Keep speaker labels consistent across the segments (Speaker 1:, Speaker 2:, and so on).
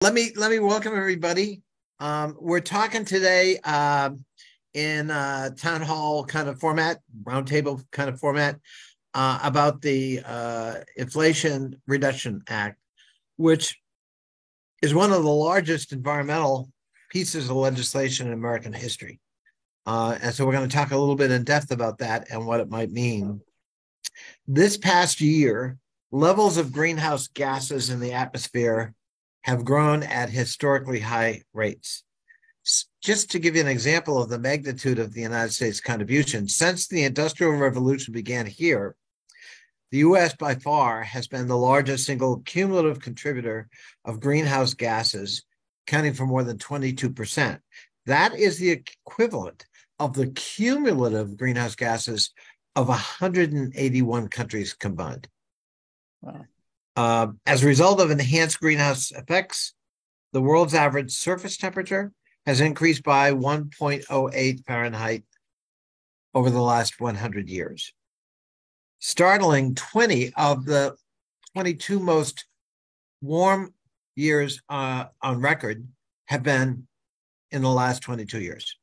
Speaker 1: Let me welcome everybody. We're talking today in town hall kind of format, roundtable kind of format, about the Inflation Reduction Act, which is one of the largest environmental pieces of legislation in American history. And so we're going to talk a little bit in depth about that and what it might mean. This past year, levels of greenhouse gases in the atmosphere have grown at historically high rates. Just to give you an example of the magnitude of the United States contribution, since the Industrial Revolution began here, the U.S. by far has been the largest single cumulative contributor of greenhouse gases, accounting for more than 22%. That is the equivalent of the cumulative greenhouse gases of 181 countries combined. Wow. As a result of enhanced greenhouse effects, the world's average surface temperature has increased by 1.08 Fahrenheit over the last 100 years. Startling, 20 of the 22 most warm years on record have been in the last 22 years.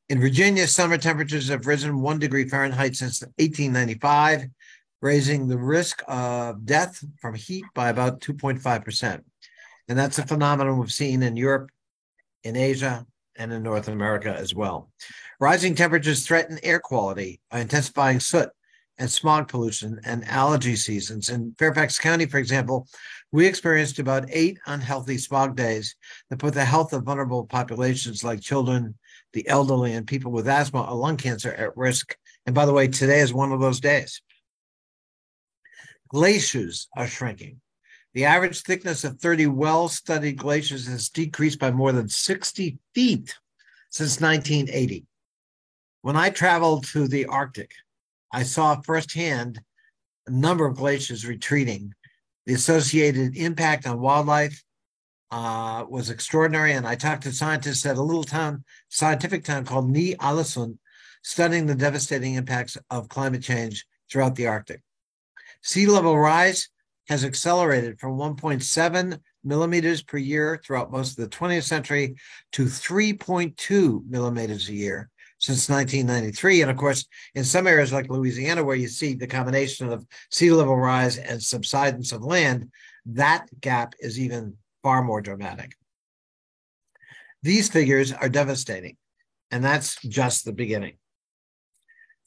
Speaker 1: In Virginia, summer temperatures have risen 1 degree Fahrenheit since 1895, raising the risk of death from heat by about 2.5%. And that's a phenomenon we've seen in Europe, in Asia, and in North America as well. Rising temperatures threaten air quality by intensifying soot and smog pollution and allergy seasons. In Fairfax County, for example, we experienced about 8 unhealthy smog days that put the health of vulnerable populations like children, the elderly, and people with asthma or lung cancer at risk. And by the way, today is one of those days. Glaciers are shrinking. The average thickness of 30 well-studied glaciers has decreased by more than 60 feet since 1980. When I traveled to the Arctic, I saw firsthand a number of glaciers retreating. The associated impact on wildlife was extraordinary, and I talked to scientists at a little scientific town called Ny-Ålesund, studying the devastating impacts of climate change throughout the Arctic. Sea level rise has accelerated from 1.7 millimeters per year throughout most of the 20th century to 3.2 millimeters a year since 1993. And of course, in some areas like Louisiana, where you see the combination of sea level rise and subsidence of land, that gap is even far more dramatic. These figures are devastating, and that's just the beginning.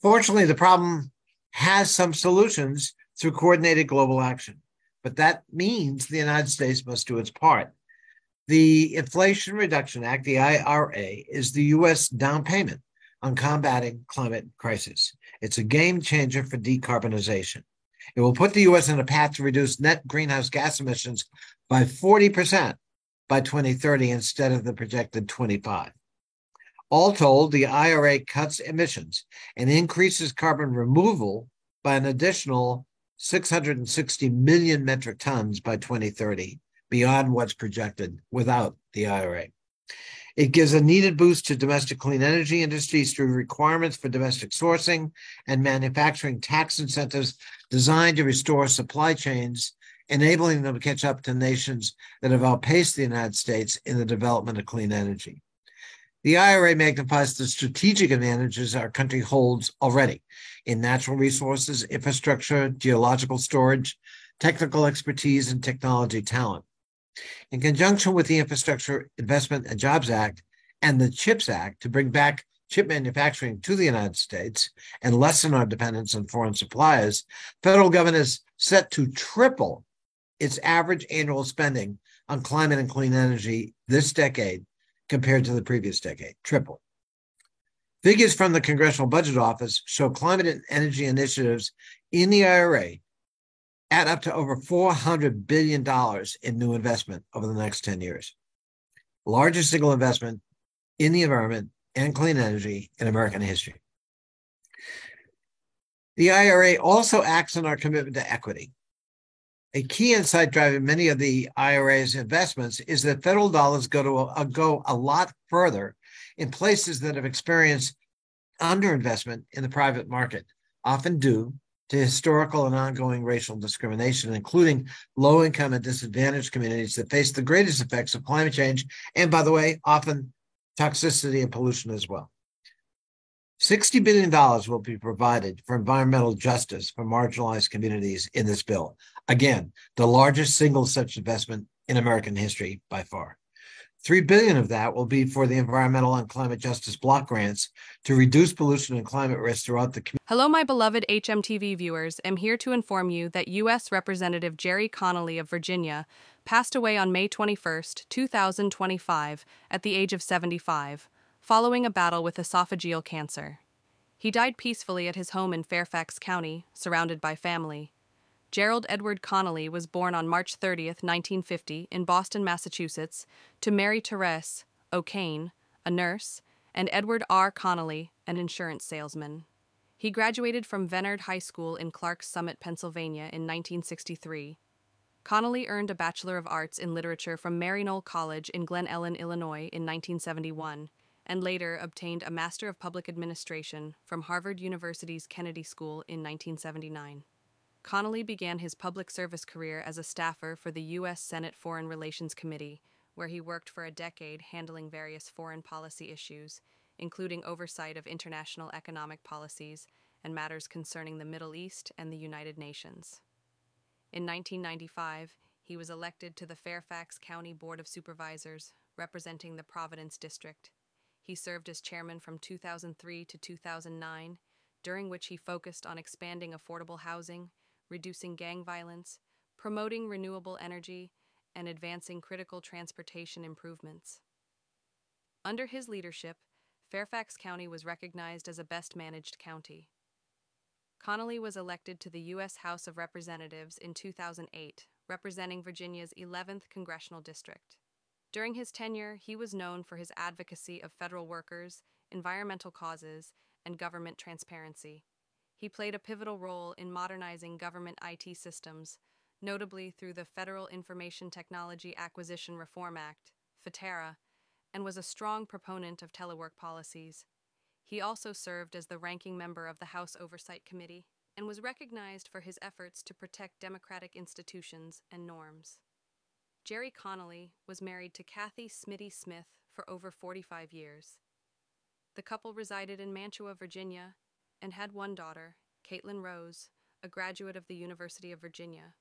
Speaker 1: Fortunately, the problem has some solutions through coordinated global action. But that means the United States must do its part. The Inflation Reduction Act, the IRA, is the U.S. down payment on combating climate crisis. It's a game changer for decarbonization. It will put the U.S. on a path to reduce net greenhouse gas emissions by 40% by 2030 instead of the projected 25%. All told, the IRA cuts emissions and increases carbon removal by an additional 660 million metric tons by 2030, beyond what's projected without the IRA. It gives a needed boost to domestic clean energy industries through requirements for domestic sourcing and manufacturing tax incentives designed to restore supply chains, enabling them to catch up to nations that have outpaced the United States in the development of clean energy. The IRA magnifies the strategic advantages our country holds already in natural resources, infrastructure, geological storage, technical expertise, and technology talent. In conjunction with the Infrastructure Investment and Jobs Act and the CHIPS Act to bring back chip manufacturing to the United States and lessen our dependence on foreign suppliers, federal government is set to triple its average annual spending on climate and clean energy this decade compared to the previous decade, triple. Figures from the Congressional Budget Office show climate and energy initiatives in the IRA add up to over $400 billion in new investment over the next 10 years. Largest single investment in the environment and clean energy in American history. The IRA also acts on our commitment to equity. A key insight driving many of the IRA's investments is that federal dollars go a lot further in places that have experienced underinvestment in the private market, often due to historical and ongoing racial discrimination, including low-income and disadvantaged communities that face the greatest effects of climate change, and by the way, often toxicity and pollution as well. $60 billion will be provided for environmental justice for marginalized communities in this bill. Again, the largest single such investment in American history by far. $3 billion of that will be for the environmental and climate justice block grants to reduce pollution and climate risk throughout the community.
Speaker 2: Hello, my beloved HMTV viewers. I'm here to inform you that U.S. Representative Gerry Connolly of Virginia passed away on May 21, 2025, at the age of 75, following a battle with esophageal cancer. He died peacefully at his home in Fairfax County, surrounded by family. Gerald Edward Connolly was born on March 30, 1950, in Boston, Massachusetts, to Mary Therese O'Kane, a nurse, and Edward R. Connolly, an insurance salesman. He graduated from Vennard High School in Clarks Summit, Pennsylvania, in 1963. Connolly earned a Bachelor of Arts in Literature from Maryknoll College in Glen Ellen, Illinois, in 1971, and later obtained a Master of Public Administration from Harvard University's Kennedy School in 1979. Connolly began his public service career as a staffer for the U.S. Senate Foreign Relations Committee, where he worked for a decade handling various foreign policy issues, including oversight of international economic policies and matters concerning the Middle East and the United Nations. In 1995, he was elected to the Fairfax County Board of Supervisors, representing the Providence District. He served as chairman from 2003 to 2009, during which he focused on expanding affordable housing, reducing gang violence, promoting renewable energy, and advancing critical transportation improvements. Under his leadership, Fairfax County was recognized as a best-managed county. Connolly was elected to the U.S. House of Representatives in 2008, representing Virginia's 11th congressional district. During his tenure, he was known for his advocacy of federal workers, environmental causes, and government transparency. He played a pivotal role in modernizing government IT systems, notably through the Federal Information Technology Acquisition Reform Act, FITARA, and was a strong proponent of telework policies. He also served as the ranking member of the House Oversight Committee and was recognized for his efforts to protect democratic institutions and norms. Gerry Connolly was married to Kathy Smitty Smith for over 45 years. The couple resided in Mantua, Virginia, and had one daughter, Caitlin Rose, a graduate of the University of Virginia.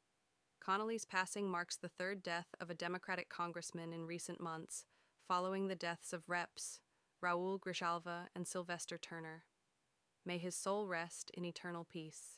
Speaker 2: Connolly's passing marks the third death of a Democratic congressman in recent months, following the deaths of Reps. Raul Grijalva and Sylvester Turner. May his soul rest in eternal peace.